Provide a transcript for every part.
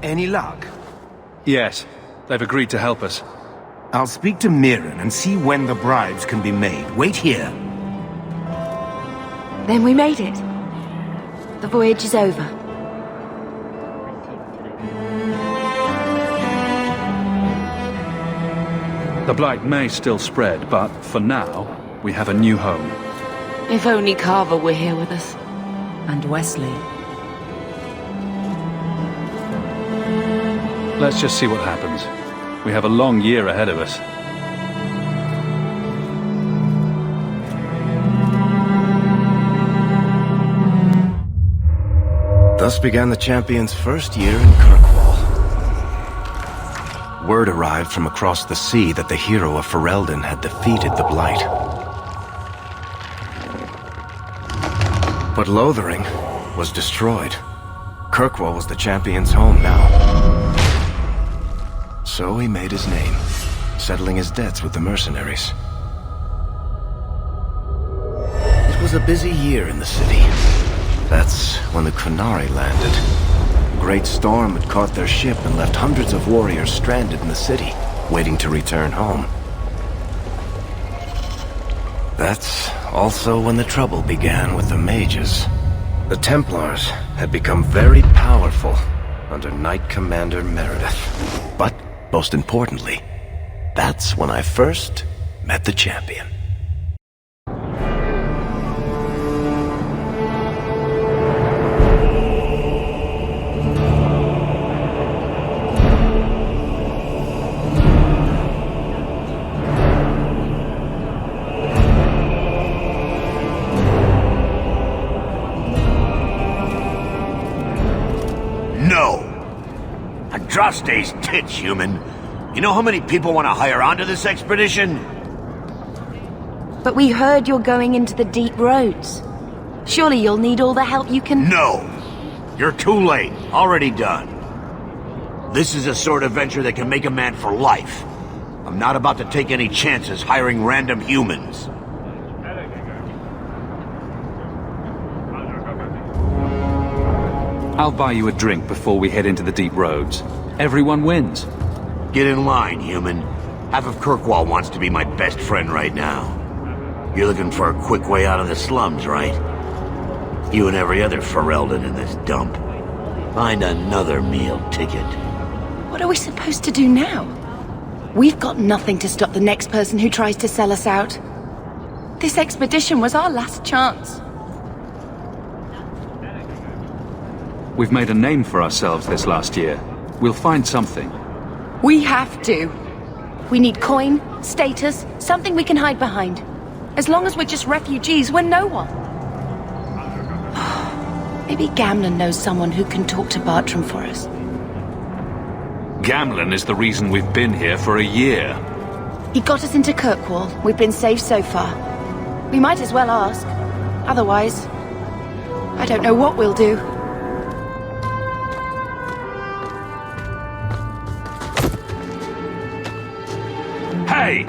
Any luck? Yes, they've agreed to help us. I'll speak to Mirren and see when the bribes can be made. Wait here. Then we made it. The voyage is over. The blight may still spread, but for now, we have a new home. If only Carver were here with us. And Wesley. Let's just see what happens. We have a long year ahead of us. Thus began the champion's first year in Kirkwall. Word arrived from across the sea that the hero of Ferelden had defeated the Blight. But Lothering was destroyed. Kirkwall was the champion's home now. So he made his name, settling his debts with the mercenaries. It was a busy year in the city. That's when the Qunari landed. A great storm had caught their ship and left hundreds of warriors stranded in the city, waiting to return home. That's also when the trouble began with the mages. The Templars had become very powerful under Knight Commander Meredith. But, most importantly, that's when I first met the champion. Drosta's tits, human. You know how many people want to hire onto this expedition? But we heard you're going into the deep roads. Surely you'll need all the help you can... No! You're too late. Already done. This is a sort of venture that can make a man for life. I'm not about to take any chances hiring random humans. I'll buy you a drink before we head into the deep roads. Everyone wins. Get in line, human. Half of Kirkwall wants to be my best friend right now. You're looking for a quick way out of the slums, right? You and every other Ferelden in this dump. Find another meal ticket. What are we supposed to do now? We've got nothing to stop the next person who tries to sell us out. This expedition was our last chance. We've made a name for ourselves this last year. We'll find something. We have to. We need coin, status, something we can hide behind. As long as we're just refugees, we're no one. Maybe Gamlen knows someone who can talk to Bartram for us. Gamlen is the reason we've been here for a year. He got us into Kirkwall. We've been safe so far. We might as well ask. Otherwise, I don't know what we'll do. Hey!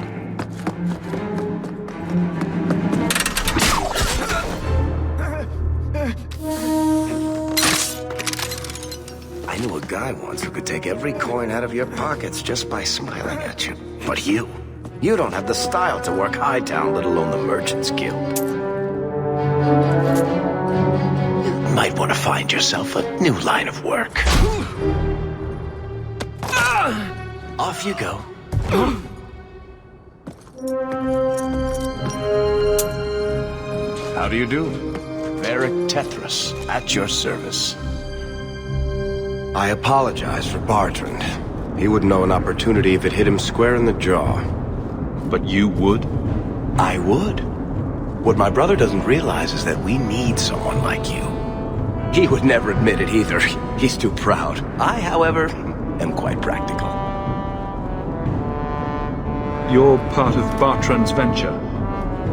I knew a guy once who could take every coin out of your pockets just by smiling at you. But you don't have the style to work Hightown, let alone the Merchants Guild. You might want to find yourself a new line of work. Off you go. How do you do? Varric Tethras, at your service. I apologize for Bartrand. He wouldn't know an opportunity if it hit him square in the jaw. But you would? I would. What my brother doesn't realize is that we need someone like you. He would never admit it either. He's too proud. I, however, am quite practical. You're part of Bartrand's venture.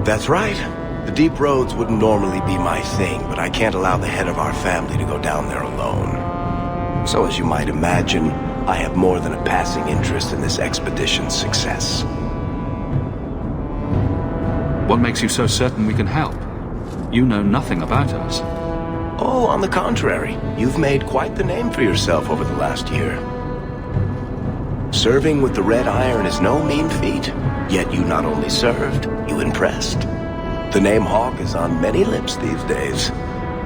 That's right. The deep roads wouldn't normally be my thing, but I can't allow the head of our family to go down there alone. So as you might imagine, I have more than a passing interest in this expedition's success. What makes you so certain we can help? You know nothing about us. Oh, on the contrary, you've made quite the name for yourself over the last year. Serving with the Red Iron is no mean feat, yet you not only served, you impressed. The name Hawk is on many lips these days.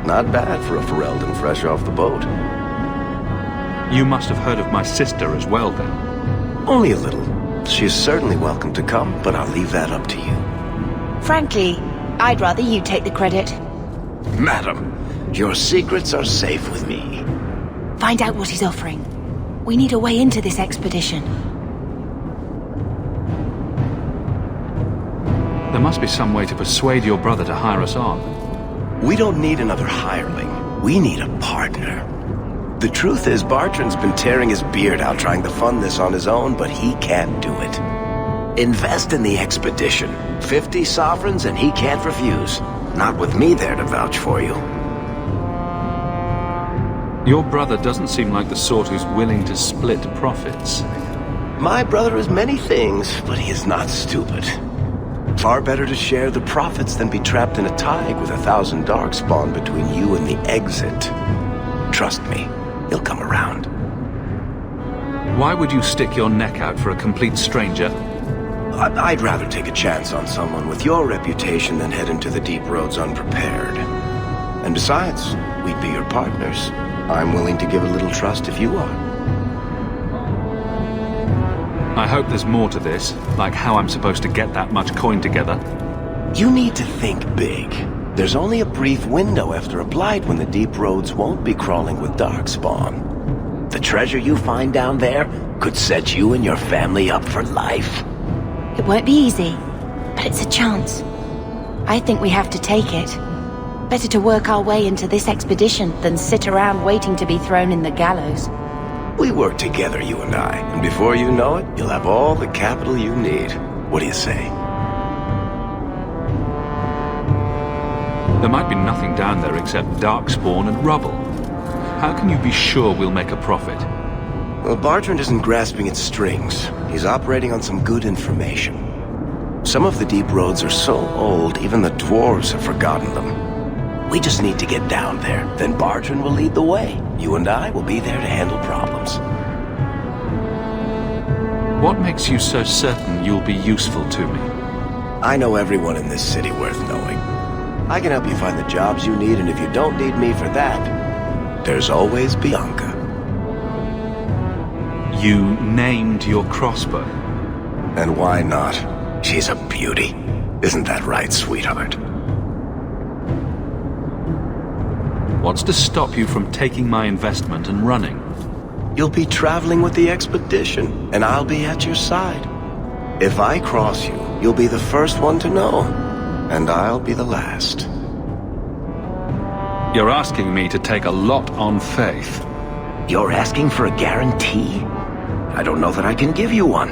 Not bad for a Ferelden fresh off the boat. You must have heard of my sister as well, then. Only a little. She is certainly welcome to come, but I'll leave that up to you. Frankly, I'd rather you take the credit. Madam, your secrets are safe with me. Find out what he's offering. We need a way into this expedition. There must be some way to persuade your brother to hire us on. We don't need another hireling. We need a partner. The truth is, Bartrand's been tearing his beard out trying to fund this on his own, but he can't do it. Invest in the expedition. 50 sovereigns and he can't refuse. Not with me there to vouch for you. Your brother doesn't seem like the sort who's willing to split profits. My brother is many things, but he is not stupid. Far better to share the profits than be trapped in a tide with 1,000 darkspawn between you and the exit. Trust me, he'll come around. Why would you stick your neck out for a complete stranger? I'd rather take a chance on someone with your reputation than head into the deep roads unprepared. And besides, we'd be your partners. I'm willing to give a little trust if you are. I hope there's more to this, like how I'm supposed to get that much coin together. You need to think big. There's only a brief window after a blight when the deep roads won't be crawling with darkspawn. The treasure you find down there could set you and your family up for life. It won't be easy, but it's a chance. I think we have to take it. Better to work our way into this expedition than sit around waiting to be thrown in the gallows. We work together, you and I, and before you know it, you'll have all the capital you need. What do you say? There might be nothing down there except darkspawn and rubble. How can you be sure we'll make a profit? Well, Bartrand isn't grasping at strings. He's operating on some good information. Some of the deep roads are so old, even the dwarves have forgotten them. We just need to get down there, then Bartrand will lead the way. You and I will be there to handle problems. What makes you so certain you'll be useful to me? I know everyone in this city worth knowing. I can help you find the jobs you need, and if you don't need me for that, there's always Bianca. You named your crossbow. And why not? She's a beauty. Isn't that right, sweetheart? What's to stop you from taking my investment and running? You'll be traveling with the expedition, and I'll be at your side. If I cross you, you'll be the first one to know, and I'll be the last. You're asking me to take a lot on faith. You're asking for a guarantee? I don't know that I can give you one.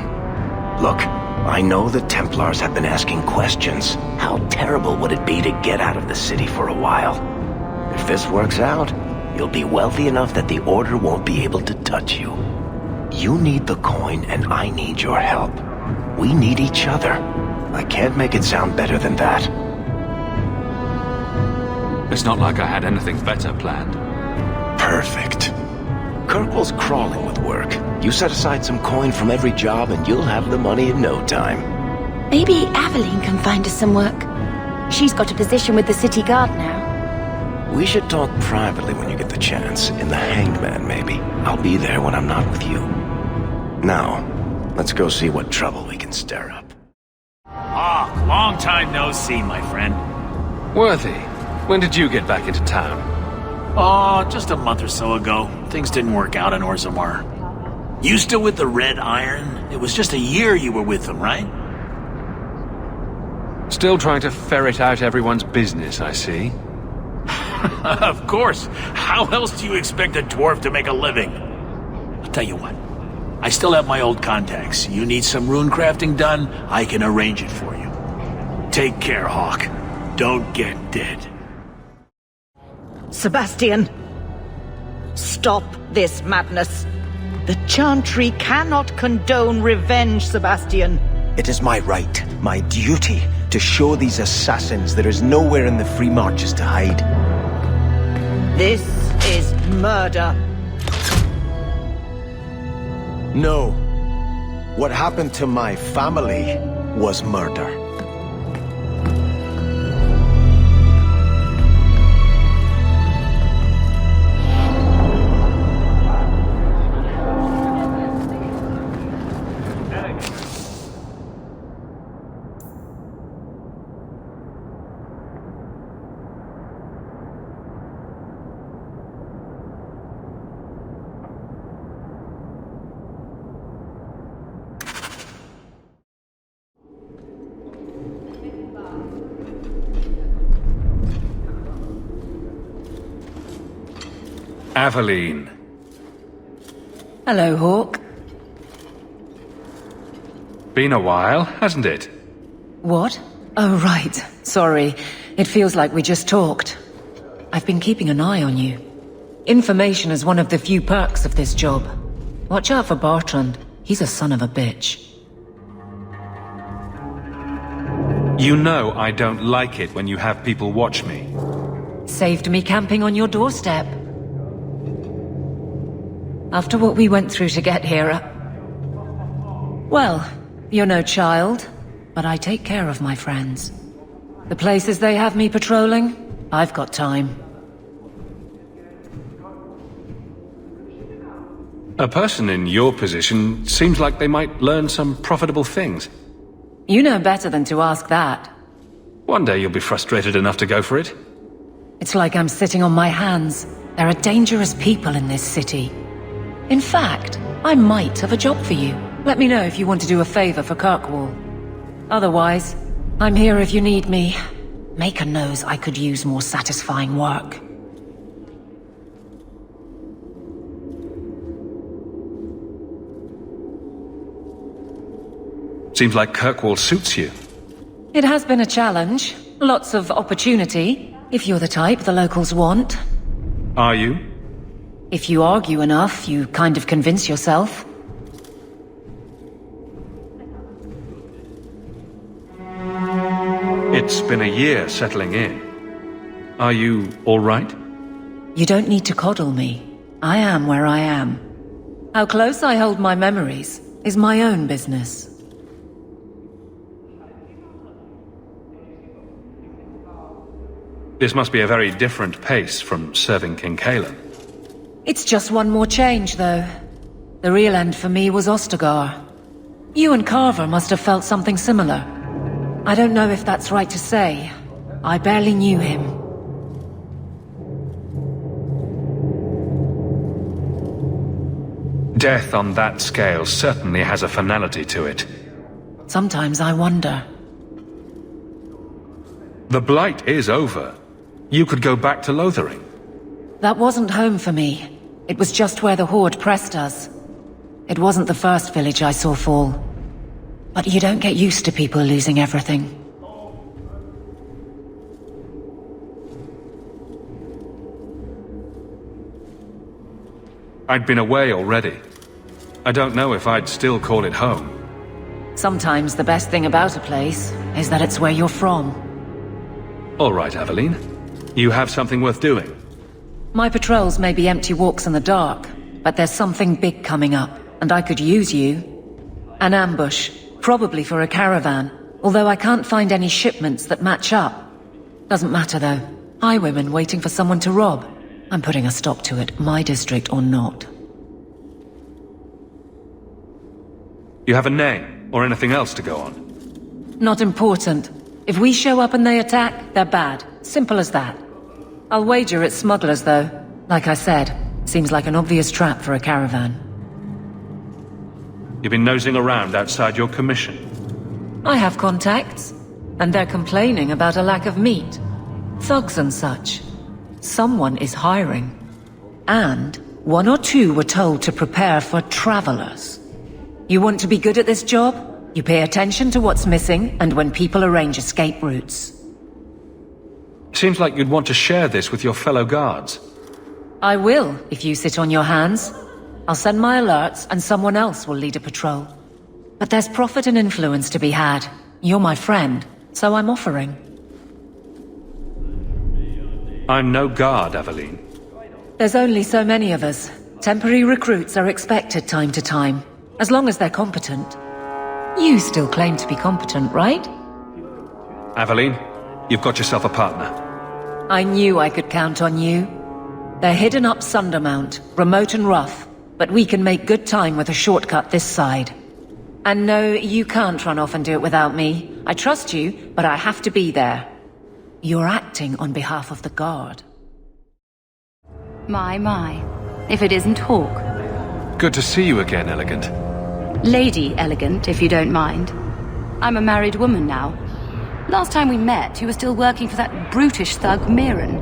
Look, I know the Templars have been asking questions. How terrible would it be to get out of the city for a while? If this works out, you'll be wealthy enough that the Order won't be able to touch you. You need the coin, and I need your help. We need each other. I can't make it sound better than that. It's not like I had anything better planned. Perfect. Kirkwall's crawling with work. You set aside some coin from every job, and you'll have the money in no time. Maybe Aveline can find us some work. She's got a position with the city guard now. We should talk privately when you get the chance. In the Hanged Man, maybe. I'll be there when I'm not with you. Now, let's go see what trouble we can stir up. Ah, long time no see, my friend. Worthy, when did you get back into town? Oh, just a month or so ago. Things didn't work out in Orzammar. You still with the Red Iron? It was just a year you were with them, right? Still trying to ferret out everyone's business, I see. Of course. How else do you expect a dwarf to make a living? I'll tell you what. I still have my old contacts. You need some rune crafting done, I can arrange it for you. Take care, Hawk. Don't get dead. Sebastian! Stop this madness. The Chantry cannot condone revenge, Sebastian. It is my right, my duty, to show these assassins there is nowhere in the Free Marches to hide. This is murder. No. What happened to my family was murder. Aveline. Hello, Hawk. Been a while, hasn't it? What? Oh, right. Sorry. It feels like we just talked. I've been keeping an eye on you. Information is one of the few perks of this job. Watch out for Bertrand. He's a son of a bitch. You know I don't like it when you have people watch me. Saved me camping on your doorstep. After what we went through to get here, well, you're no child, but I take care of my friends. The places they have me patrolling, I've got time. A person in your position seems like they might learn some profitable things. You know better than to ask that. One day you'll be frustrated enough to go for it. It's like I'm sitting on my hands. There are dangerous people in this city. In fact, I might have a job for you. Let me know if you want to do a favor for Kirkwall. Otherwise, I'm here if you need me. Maker knows I could use more satisfying work. Seems like Kirkwall suits you. It has been a challenge. Lots of opportunity, if you're the type the locals want. Are you? If you argue enough, you kind of convince yourself. It's been a year settling in. Are you all right? You don't need to coddle me. I am where I am. How close I hold my memories is my own business. This must be a very different pace from serving King Kalen. It's just one more change, though. The real end for me was Ostagar. You and Carver must have felt something similar. I don't know if that's right to say. I barely knew him. Death on that scale certainly has a finality to it. Sometimes I wonder. The Blight is over. You could go back to Lothering. That wasn't home for me. It was just where the Horde pressed us. It wasn't the first village I saw fall. But you don't get used to people losing everything. I'd been away already. I don't know if I'd still call it home. Sometimes the best thing about a place is that it's where you're from. All right, Aveline. You have something worth doing. My patrols may be empty walks in the dark, but there's something big coming up, and I could use you. An ambush, probably for a caravan, although I can't find any shipments that match up. Doesn't matter though. Highwaymen waiting for someone to rob. I'm putting a stop to it, my district or not. You have a name, or anything else to go on? Not important. If we show up and they attack, they're bad. Simple as that. I'll wager it's smugglers, though. Like I said, seems like an obvious trap for a caravan. You've been nosing around outside your commission. I have contacts, and they're complaining about a lack of meat. Thugs and such. Someone is hiring. And one or two were told to prepare for travelers. You want to be good at this job? You pay attention to what's missing, and when people arrange escape routes. Seems like you'd want to share this with your fellow guards. I will, if you sit on your hands. I'll send my alerts, and someone else will lead a patrol. But there's profit and influence to be had. You're my friend, so I'm offering. I'm no guard, Aveline. There's only so many of us. Temporary recruits are expected time to time, as long as they're competent. You still claim to be competent, right? Aveline, you've got yourself a partner. I knew I could count on you. They're hidden up Sundermount, remote and rough, but we can make good time with a shortcut this side. And no, you can't run off and do it without me. I trust you, but I have to be there. You're acting on behalf of the Guard. My. If it isn't Hawk. Good to see you again, Elegant. Lady Elegant, if you don't mind. I'm a married woman now. Last time we met, you were still working for that brutish thug, Mirren.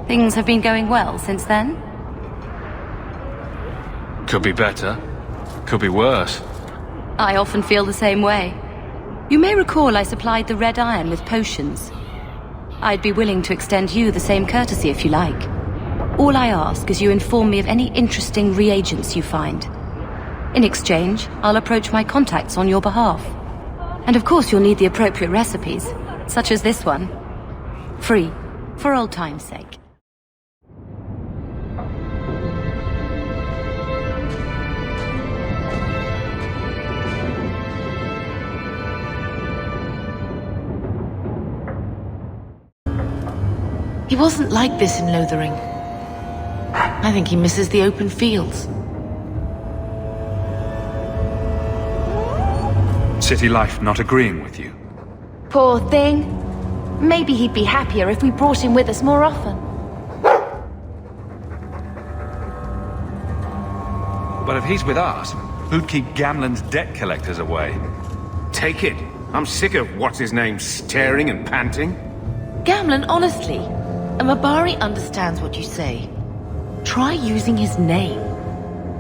Things have been going well since then? Could be better. Could be worse. I often feel the same way. You may recall I supplied the Red Iron with potions. I'd be willing to extend you the same courtesy if you like. All I ask is you inform me of any interesting reagents you find. In exchange, I'll approach my contacts on your behalf. And of course you'll need the appropriate recipes, such as this one. Free, for old time's sake. He wasn't like this in Lothering. I think he misses the open fields. City life not agreeing with you? Poor thing. Maybe he'd be happier if we brought him with us more often. But if he's with us, who'd keep Gamlen's debt collectors away? Take it. I'm sick of what's-his-name staring and panting. Gamlen, honestly, a Mabari understands what you say. Try using his name.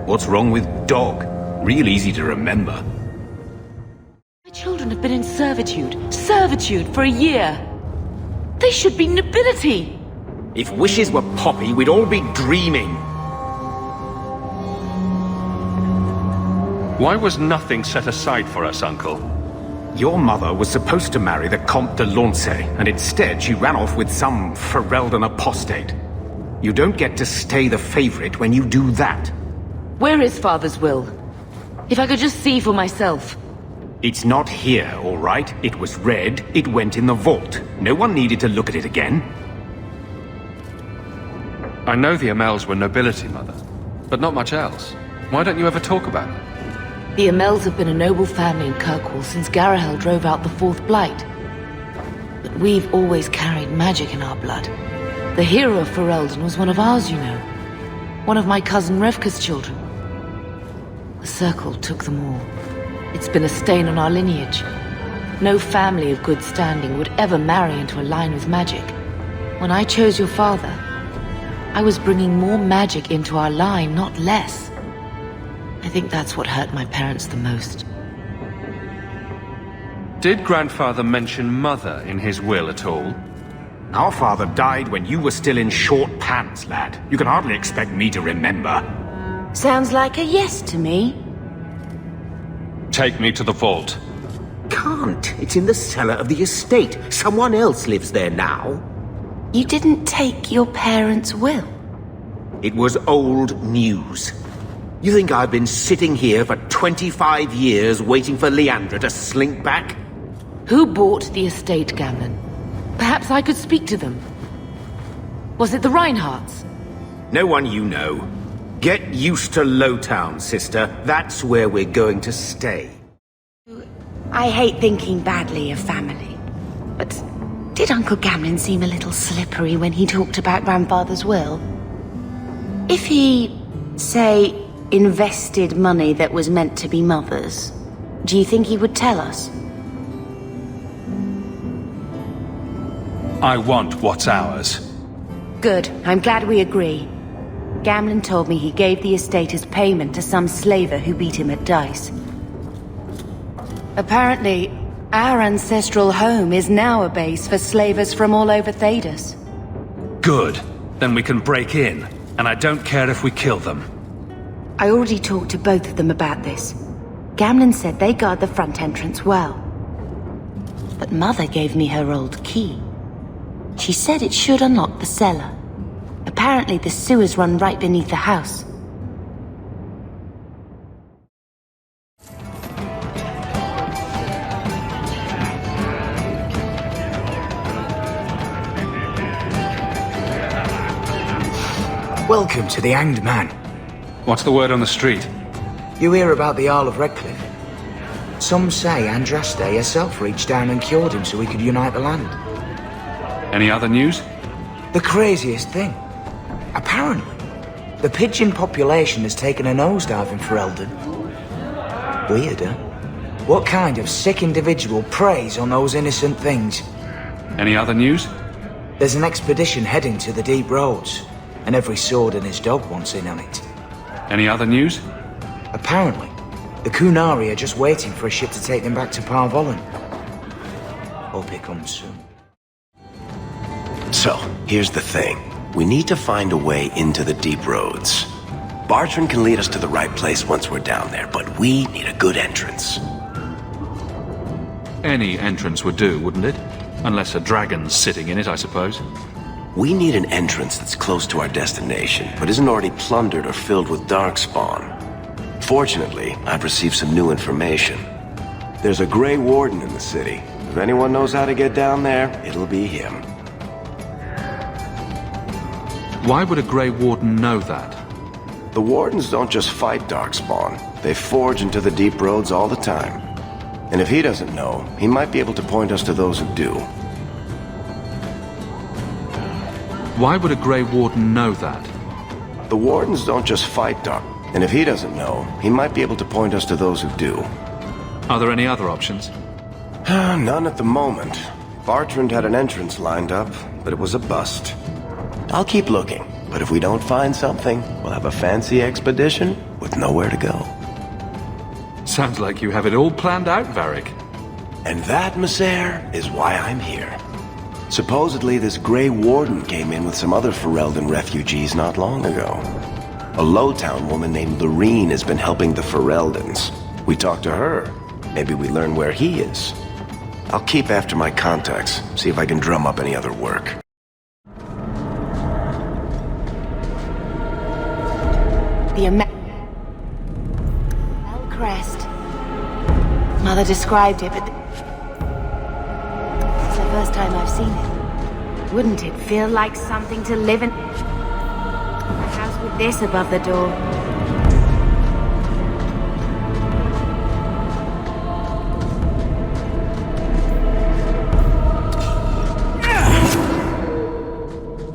What's wrong with Dog? Real easy to remember. My children have been in servitude for a year. They should be nobility. If wishes were poppy, we'd all be dreaming. Why was nothing set aside for us, Uncle? Your mother was supposed to marry the Comte de Launcey, and instead she ran off with some Ferelden apostate. You don't get to stay the favorite when you do that. Where is Father's will? If I could just see for myself. It's not here, all right? It was read, it went in the vault. No one needed to look at it again. I know the Amels were nobility, Mother, but not much else. Why don't you ever talk about it? The Amels have been a noble family in Kirkwall since Garahel drove out the Fourth Blight. But we've always carried magic in our blood. The hero of Ferelden was one of ours, you know. One of my cousin Revka's children. The Circle took them all. It's been a stain on our lineage. No family of good standing would ever marry into a line with magic. When I chose your father, I was bringing more magic into our line, not less. I think that's what hurt my parents the most. Did Grandfather mention Mother in his will at all? Our father died when you were still in short pants, lad. You can hardly expect me to remember. Sounds like a yes to me. Take me to the vault. Can't. It's in the cellar of the estate. Someone else lives there now. You didn't take your parents' will? It was old news. You think I've been sitting here for 25 years waiting for Leandra to slink back? Who bought the estate, Gamlen? Perhaps I could speak to them. Was it the Reinhardts? No one you know. Get used to Lowtown, sister. That's where we're going to stay. I hate thinking badly of family. But did Uncle Gamlen seem a little slippery when he talked about Grandfather's will? If he, say, invested money that was meant to be Mother's, do you think he would tell us? I want what's ours. Good. I'm glad we agree. Gamlen told me he gave the estate as payment to some slaver who beat him at dice. Apparently, our ancestral home is now a base for slavers from all over Thedas. Good. Then we can break in, and I don't care if we kill them. I already talked to both of them about this. Gamlen said they guard the front entrance well. But Mother gave me her old key. She said it should unlock the cellar. Apparently the sewers run right beneath the house. Welcome to the Hanged Man. What's the word on the street? You hear about the Isle of Redcliffe? Some say Andraste herself reached down and cured him so he could unite the land. Any other news? The craziest thing. Apparently, the pigeon population has taken a nosedive in Ferelden. Weird, huh? What kind of sick individual preys on those innocent things? Any other news? There's an expedition heading to the deep roads, and every sword and his dog wants in on it. Any other news? Apparently, the Kunari are just waiting for a ship to take them back to Parvollen. Hope it comes soon. So, here's the thing. We need to find a way into the deep roads. Bartrand can lead us to the right place once we're down there, but we need a good entrance. Any entrance would do, wouldn't it? Unless a dragon's sitting in it, I suppose. We need an entrance that's close to our destination, but isn't already plundered or filled with darkspawn. Fortunately, I've received some new information. There's a Grey Warden in the city. If anyone knows how to get down there, it'll be him. Why would a Grey Warden know that? The Wardens don't just fight darkspawn. They forge into the deep roads all the time. And if he doesn't know, he might be able to point us to those who do. Why would a Grey Warden know that? The Wardens don't just fight dark. And if he doesn't know, he might be able to point us to those who do. Are there any other options? None at the moment. Bartrand had an entrance lined up, but it was a bust. I'll keep looking, but if we don't find something, we'll have a fancy expedition with nowhere to go. Sounds like you have it all planned out, Varric. And that, Messer, is why I'm here. Supposedly, this Grey Warden came in with some other Ferelden refugees not long ago. A Lowtown woman named Lorene has been helping the Fereldans. We talked to her. Maybe we learn where he is. I'll keep after my contacts, see if I can drum up any other work. The Crest. Mother described it, but it's the first time I've seen it. Wouldn't it feel like something to live in? A house with this above the door.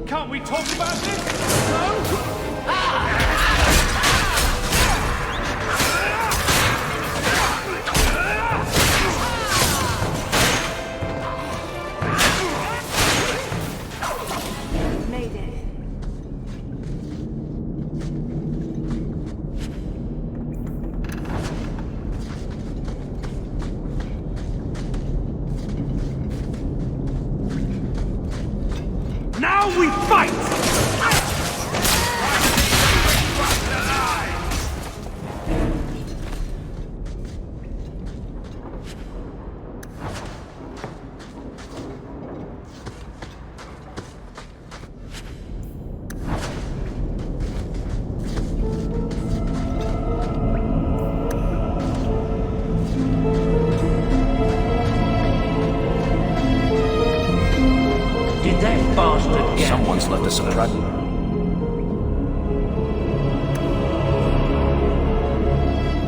Can't we talk about this? No? Now we fight! Did that bastard get... Someone's left a surprise.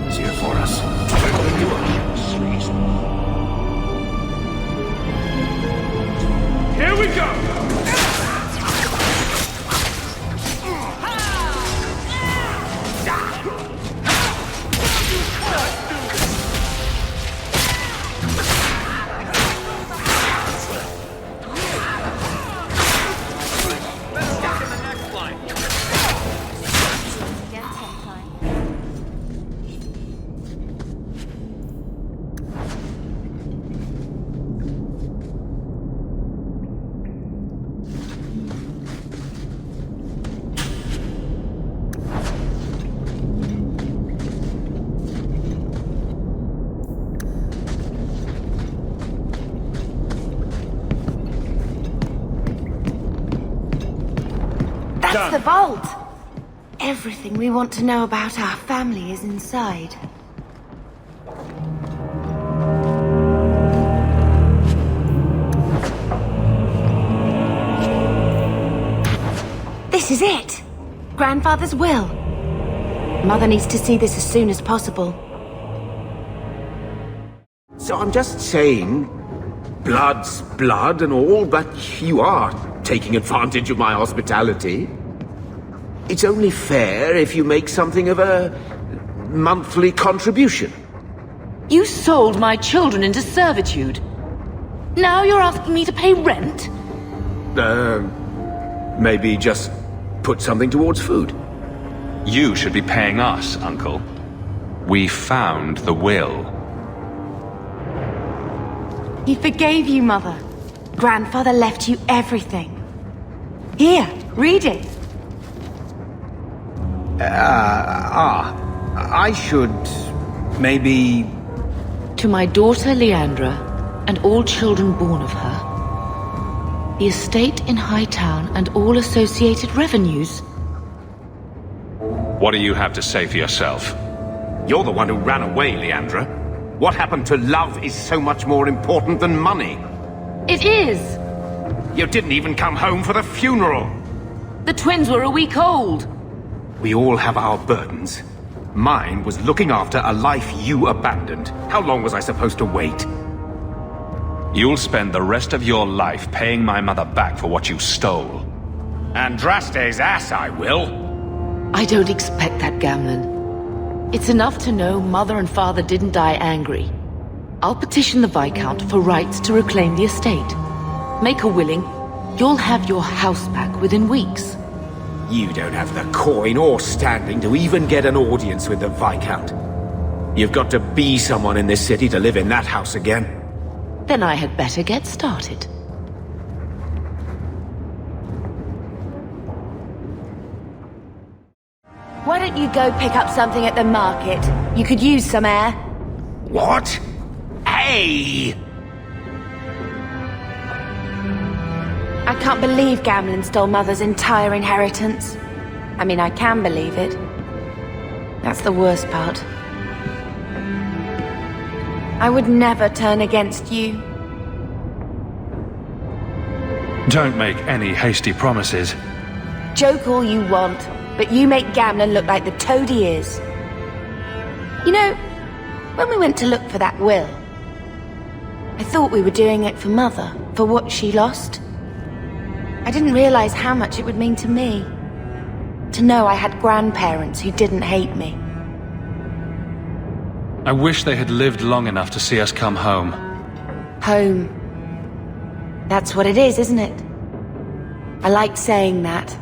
He's here for us. Here we go! That's the vault! Everything we want to know about our family is inside. This is it! Grandfather's will. Mother needs to see this as soon as possible. So I'm just saying, blood's blood and all, but you are taking advantage of my hospitality. It's only fair if you make something of a monthly contribution. You sold my children into servitude. Now you're asking me to pay rent? Maybe just put something towards food. You should be paying us, Uncle. We found the will. He forgave you, Mother. Grandfather left you everything. Here, read it. I should maybe... To my daughter Leandra, and all children born of her, the estate in Hightown and all associated revenues. What do you have to say for yourself? You're the one who ran away, Leandra. What happened to love is so much more important than money. It is! You didn't even come home for the funeral. The twins were a week old. We all have our burdens. Mine was looking after a life you abandoned. How long was I supposed to wait? You'll spend the rest of your life paying my mother back for what you stole. Andraste's ass, I will. I don't expect that, Gamlen. It's enough to know Mother and Father didn't die angry. I'll petition the Viscount for rights to reclaim the estate. Make her willing, you'll have your house back within weeks. You don't have the coin or standing to even get an audience with the Viscount. You've got to be someone in this city to live in that house again. Then I had better get started. Why don't you go pick up something at the market? You could use some air. What? Hey! I can't believe Gamlen stole Mother's entire inheritance. I mean, I can believe it. That's the worst part. I would never turn against you. Don't make any hasty promises. Joke all you want, but you make Gamlen look like the toad he is. You know, when we went to look for that will, I thought we were doing it for Mother, for what she lost. I didn't realize how much it would mean to me. To know I had grandparents who didn't hate me. I wish they had lived long enough to see us come home. Home. That's what it is, isn't it? I like saying that.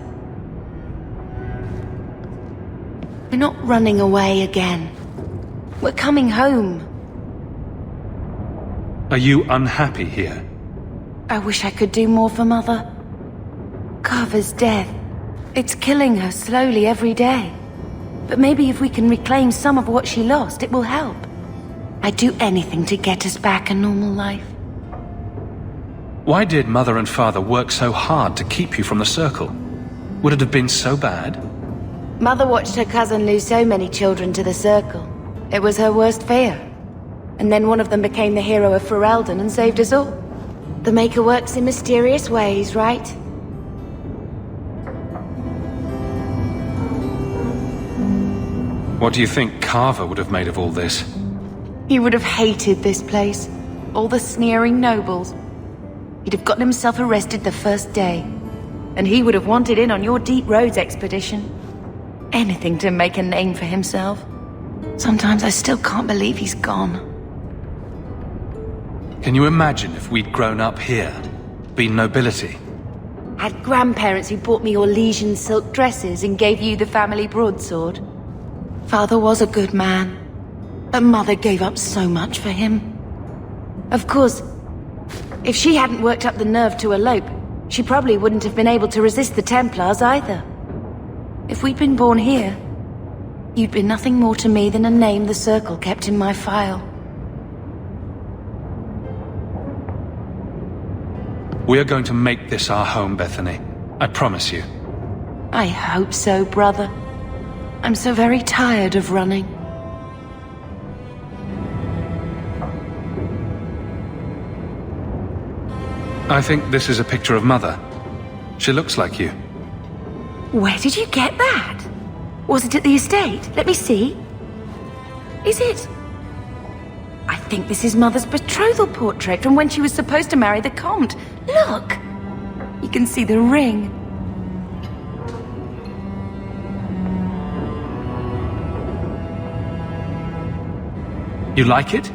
We're not running away again. We're coming home. Are you unhappy here? I wish I could do more for Mother. Carver's death. It's killing her slowly every day. But maybe if we can reclaim some of what she lost, it will help. I'd do anything to get us back a normal life. Why did Mother and Father work so hard to keep you from the Circle? Would it have been so bad? Mother watched her cousin lose so many children to the Circle. It was her worst fear. And then one of them became the hero of Ferelden and saved us all. The Maker works in mysterious ways, right? What do you think Carver would have made of all this? He would have hated this place. All the sneering nobles. He'd have gotten himself arrested the first day. And he would have wanted in on your Deep Roads expedition. Anything to make a name for himself. Sometimes I still can't believe he's gone. Can you imagine if we'd grown up here? Been nobility? Had grandparents who bought me your Legion silk dresses and gave you the family broadsword. Father was a good man. But Mother gave up so much for him. Of course, if she hadn't worked up the nerve to elope, she probably wouldn't have been able to resist the Templars either. If we'd been born here, you'd be nothing more to me than a name the Circle kept in my file. We are going to make this our home, Bethany. I promise you. I hope so, brother. I'm so very tired of running. I think this is a picture of Mother. She looks like you. Where did you get that? Was it at the estate? Let me see. Is it? I think this is Mother's betrothal portrait from when she was supposed to marry the Comte. Look! You can see the ring. You like it?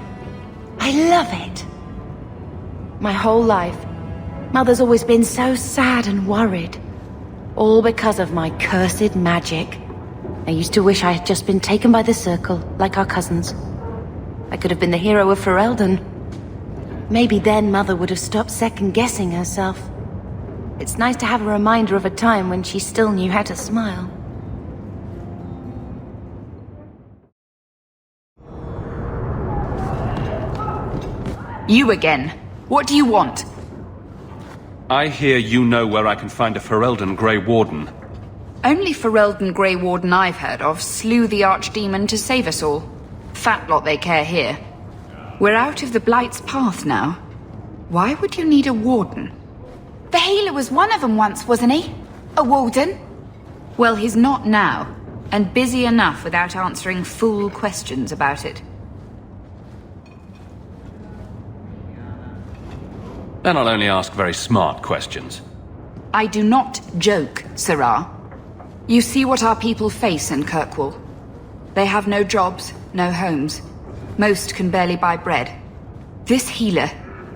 I love it. My whole life, Mother's always been so sad and worried. All because of my cursed magic. I used to wish I had just been taken by the Circle, like our cousins. I could have been the hero of Ferelden. Maybe then Mother would have stopped second-guessing herself. It's nice to have a reminder of a time when she still knew how to smile. You again. What do you want? I hear you know where I can find a Ferelden Grey Warden. Only Ferelden Grey Warden I've heard of slew the Archdemon to save us all. Fat lot they care here. We're out of the Blight's path now. Why would you need a warden? The healer was one of them once, wasn't he? A warden? Well, he's not now, and busy enough without answering fool questions about it. Then I'll only ask very smart questions. I do not joke, Sirrah. You see what our people face in Kirkwall. They have no jobs, no homes. Most can barely buy bread. This healer,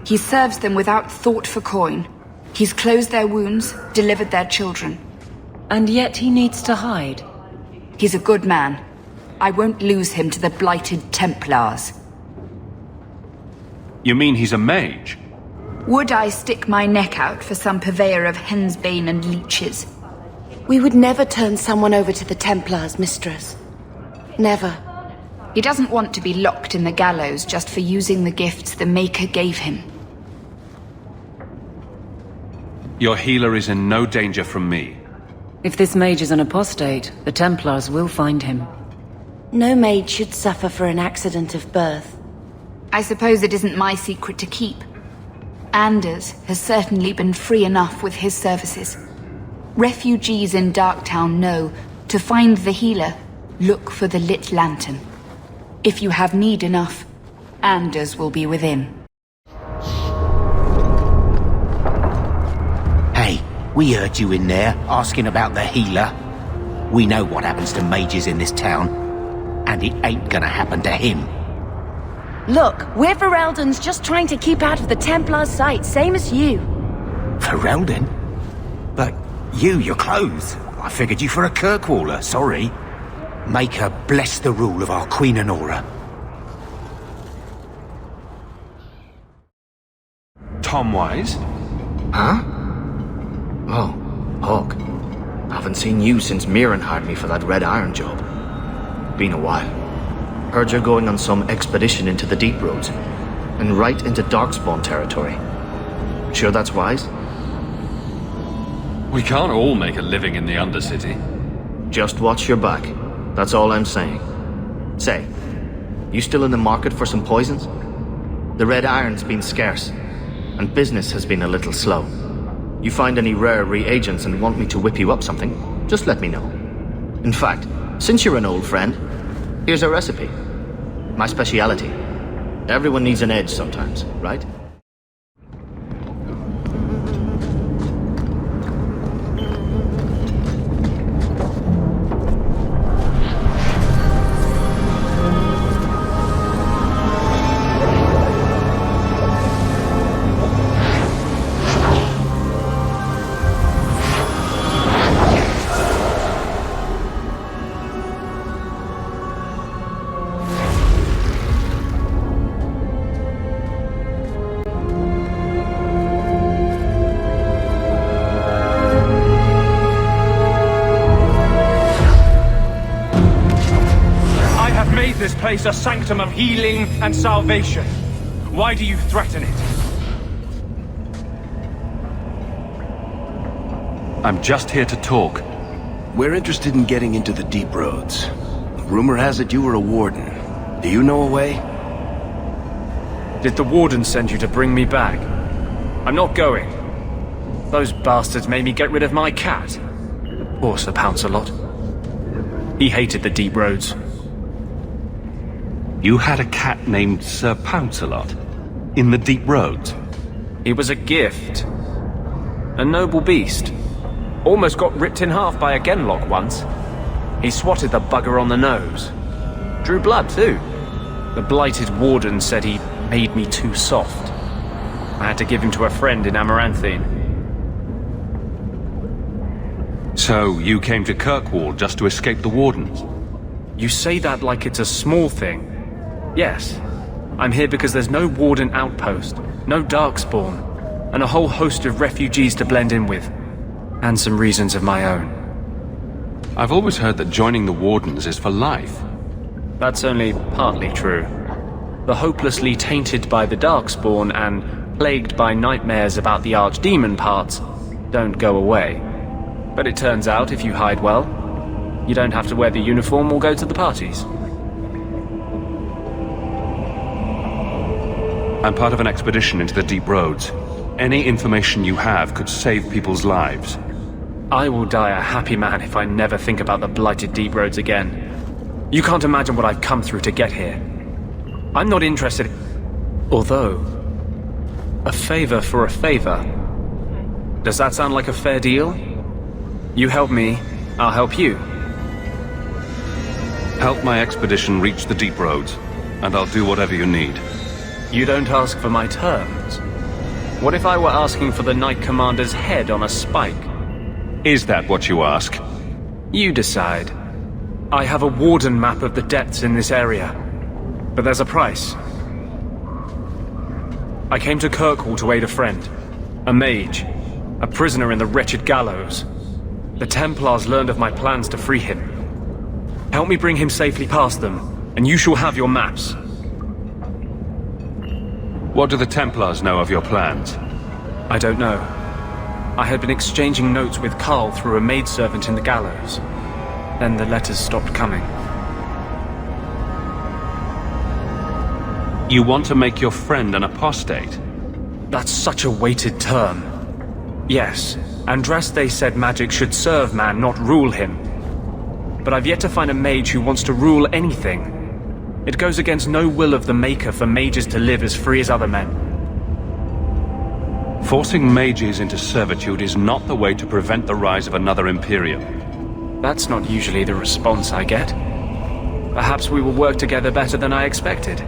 he serves them without thought for coin. He's closed their wounds, delivered their children. And yet he needs to hide. He's a good man. I won't lose him to the blighted Templars. You mean he's a mage? Would I stick my neck out for some purveyor of hensbane and leeches? We would never turn someone over to the Templars, mistress. Never. He doesn't want to be locked in the gallows just for using the gifts the Maker gave him. Your healer is in no danger from me. If this mage is an apostate, the Templars will find him. No mage should suffer for an accident of birth. I suppose it isn't my secret to keep. Anders has certainly been free enough with his services. Refugees in Darktown know, to find the healer, look for the lit lantern. If you have need enough, Anders will be within. Hey, we heard you in there, asking about the healer. We know what happens to mages in this town, and it ain't gonna happen to him. Look, we're Fereldans just trying to keep out of the Templars' sight, same as you. Ferelden? But your clothes. I figured you for a Kirkwaller, sorry. Make her bless the rule of our Queen Honora. Tom Wise? Huh? Oh, Hawk. Haven't seen you since Mirren hired me for that Red Iron job. Been a while. Heard you're going on some expedition into the Deep Roads, and right into Darkspawn territory. Sure that's wise? We can't all make a living in the Undercity. Just watch your back. That's all I'm saying. Say, you still in the market for some poisons? The Red Iron's been scarce, and business has been a little slow. You find any rare reagents and want me to whip you up something, just let me know. In fact, since you're an old friend, here's a recipe. My speciality. Everyone needs an edge sometimes, right? This place a sanctum of healing and salvation. Why do you threaten it? I'm just here to talk. we're interested in getting into the deep roads. Rumor has it you were a warden. Do you know a way? Did the warden send you to bring me back? I'm not going. Those bastards made me get rid of my cat. Poor Sir Pouncelot. He hated the deep roads. You had a cat named Sir Pouncelot? In the deep roads? He was a gift. A noble beast. Almost got ripped in half by a genlock once. He swatted the bugger on the nose. Drew blood, too. The blighted warden said he made me too soft. I had to give him to a friend in Amaranthine. So, you came to Kirkwall just to escape the wardens? You say that like it's a small thing. Yes. I'm here because there's no warden outpost, no darkspawn, and a whole host of refugees to blend in with. And some reasons of my own. I've always heard that joining the wardens is for life. That's only partly true. The hopelessly tainted by the darkspawn and plagued by nightmares about the archdemon parts don't go away. But it turns out if you hide well, you don't have to wear the uniform or go to the parties. I'm part of an expedition into the deep roads. Any information you have could save people's lives. I will die a happy man if I never think about the blighted deep roads again. You can't imagine what I've come through to get here. I'm not interested... Although... a favor for a favor. Does that sound like a fair deal? You help me, I'll help you. Help my expedition reach the deep roads, and I'll do whatever you need. You don't ask for my terms. What if I were asking for the Knight Commander's head on a spike? Is that what you ask? You decide. I have a warden map of the depths in this area. But there's a price. I came to Kirkwall to aid a friend. A mage. A prisoner in the wretched gallows. The Templars learned of my plans to free him. Help me bring him safely past them, and you shall have your maps. What do the Templars know of your plans? I don't know. I had been exchanging notes with Carl through a maidservant in the gallows. Then the letters stopped coming. You want to make your friend an apostate? That's such a weighted term. Yes, Andraste said magic should serve man, not rule him. But I've yet to find a mage who wants to rule anything. It goes against no will of the Maker for mages to live as free as other men. Forcing mages into servitude is not the way to prevent the rise of another Imperium. That's not usually the response I get. Perhaps we will work together better than I expected.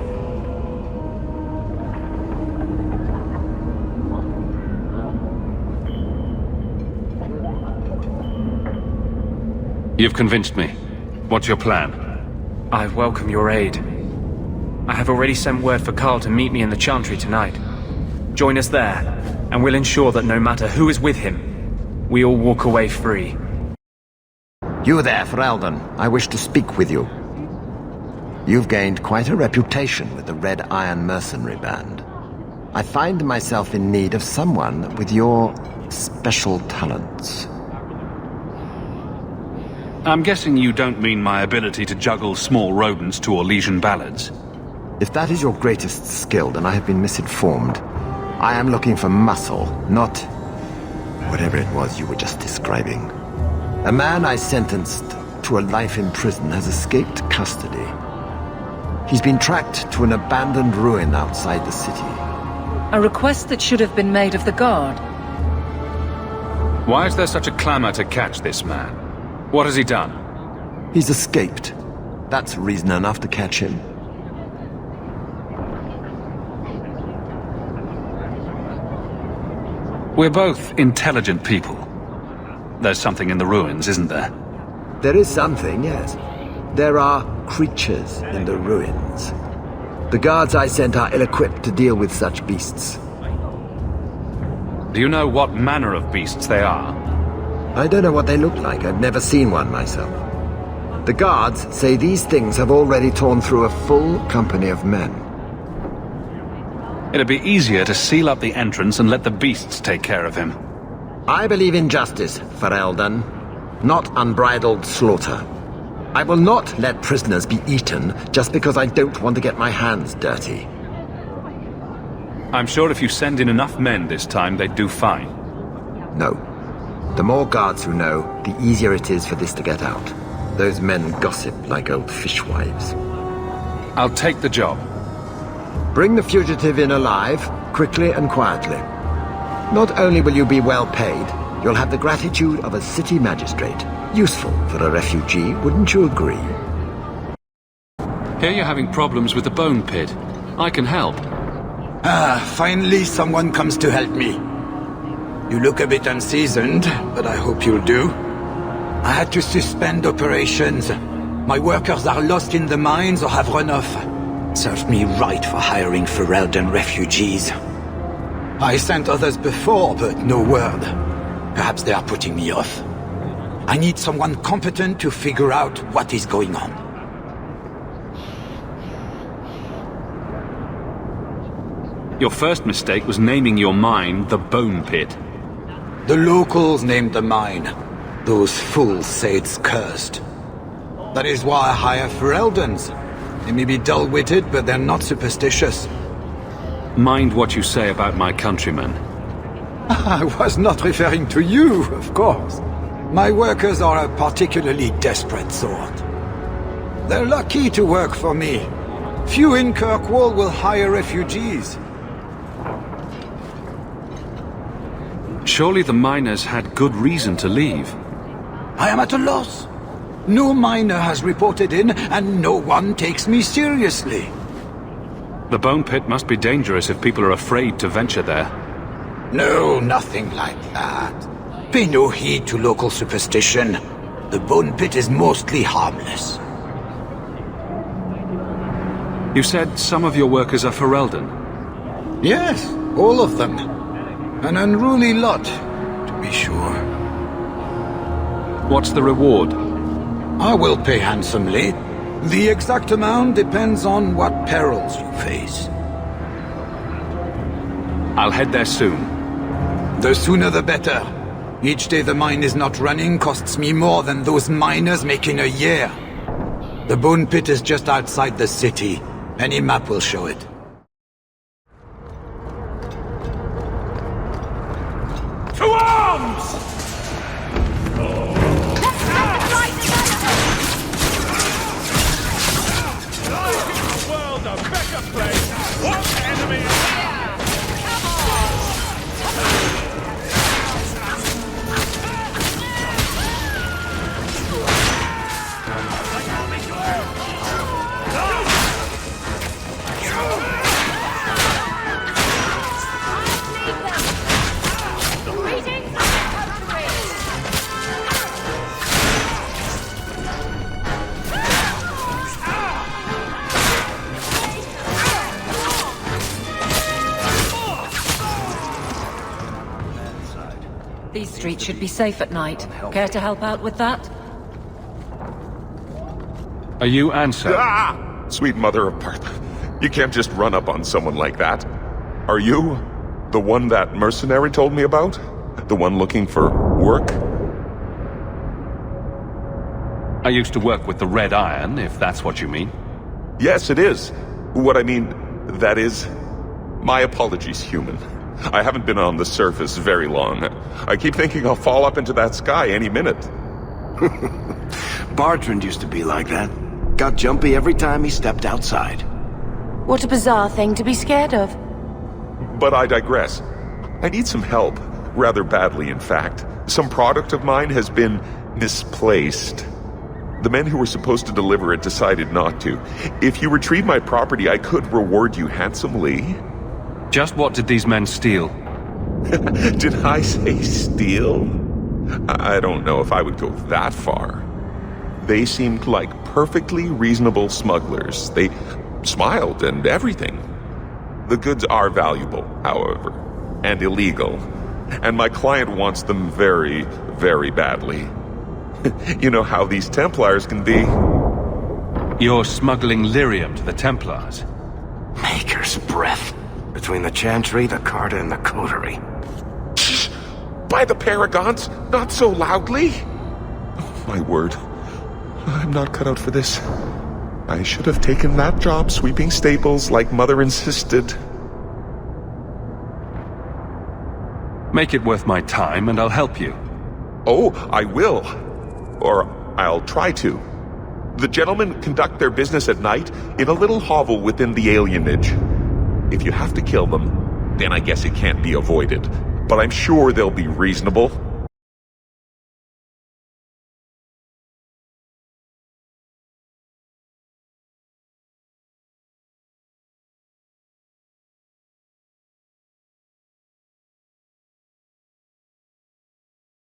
You've convinced me. What's your plan? I welcome your aid. I have already sent word for Carl to meet me in the Chantry tonight. Join us there, and we'll ensure that no matter who is with him, we all walk away free. You there, Ferelden. I wish to speak with you. You've gained quite a reputation with the Red Iron Mercenary Band. I find myself in need of someone with your special talents. I'm guessing you don't mean my ability to juggle small rodents to Orlesian ballads. If that is your greatest skill, then I have been misinformed. I am looking for muscle, not whatever it was you were just describing. A man I sentenced to a life in prison has escaped custody. He's been tracked to an abandoned ruin outside the city. A request that should have been made of the guard. Why is there such a clamor to catch this man? What has he done? He's escaped. That's reason enough to catch him. We're both intelligent people. There's something in the ruins, isn't there? There is something, yes. There are creatures in the ruins. The guards I sent are ill-equipped to deal with such beasts. Do you know what manner of beasts they are? I don't know what they look like. I've never seen one myself. The guards say these things have already torn through a full company of men. It'd be easier to seal up the entrance and let the beasts take care of him. I believe in justice, Ferelden. not unbridled slaughter. I will not let prisoners be eaten just because I don't want to get my hands dirty. I'm sure if you send in enough men this time, they'd do fine. No. The more guards who know, the easier it is for this to get out. Those men gossip like old fishwives. I'll take the job. Bring the fugitive in alive, quickly and quietly. Not only will you be well paid, you'll have the gratitude of a city magistrate. Useful for a refugee, wouldn't you agree? Here you're having problems with the bone pit. I can help. Finally someone comes to help me. You look a bit unseasoned, but I hope you'll do. I had to suspend operations. My workers are lost in the mines or have run off. Served me right for hiring Ferelden refugees. I sent others before, but no word. Perhaps they are putting me off. I need someone competent to figure out what is going on. Your first mistake was naming your mine the Bone Pit. The locals named the mine. Those fools say it's cursed. That is why I hire Fereldens. They may be dull-witted, but they're not superstitious. Mind what you say about my countrymen. I was not referring to you, of course. My workers are a particularly desperate sort. They're lucky to work for me. Few in Kirkwall will hire refugees. Surely the miners had good reason to leave. I am at a loss. No miner has reported in, and no one takes me seriously. The Bone Pit must be dangerous if people are afraid to venture there. No, nothing like that. Pay no heed to local superstition. The Bone Pit is mostly harmless. You said some of your workers are Ferelden? Yes, all of them. An unruly lot, to be sure. What's the reward? I will pay handsomely. The exact amount depends on what perils you face. I'll head there soon. The sooner the better. Each day the mine is not running costs me more than those miners make in a year. The Bone Pit is just outside the city. Any map will show it. To arms! These streets should be safe at night. Care to help out with that? Are you Ansel? Ah! Sweet mother of Partha. You can't just run up on someone like that. Are you the one that mercenary told me about? The one looking for work? I used to work with the Red Iron, if that's what you mean. Yes, it is. What I mean, that is... My apologies, human. I haven't been on the surface very long. I keep thinking I'll fall up into that sky any minute. Bartrand used to be like that. Got jumpy every time he stepped outside. What a bizarre thing to be scared of. But I digress. I need some help. Rather badly, in fact. Some product of mine has been misplaced. The men who were supposed to deliver it decided not to. If you retrieve my property, I could reward you handsomely. Just what did these men steal? Did I say steal? I don't know if I would go that far. They seemed like perfectly reasonable smugglers. They smiled and everything. The goods are valuable, however, and illegal. And my client wants them very, very badly. You know how these Templars can be. You're smuggling lyrium to the Templars? Maker's breath. Between the Chantry, the Carta, and the Coterie. By the Paragons, not so loudly! My word. I'm not cut out for this. I should have taken that job sweeping stables like Mother insisted. Make it worth my time and I'll help you. Oh, I will. Or I'll try to. The gentlemen conduct their business at night in a little hovel within the alienage. If you have to kill them, then I guess it can't be avoided. But I'm sure they'll be reasonable.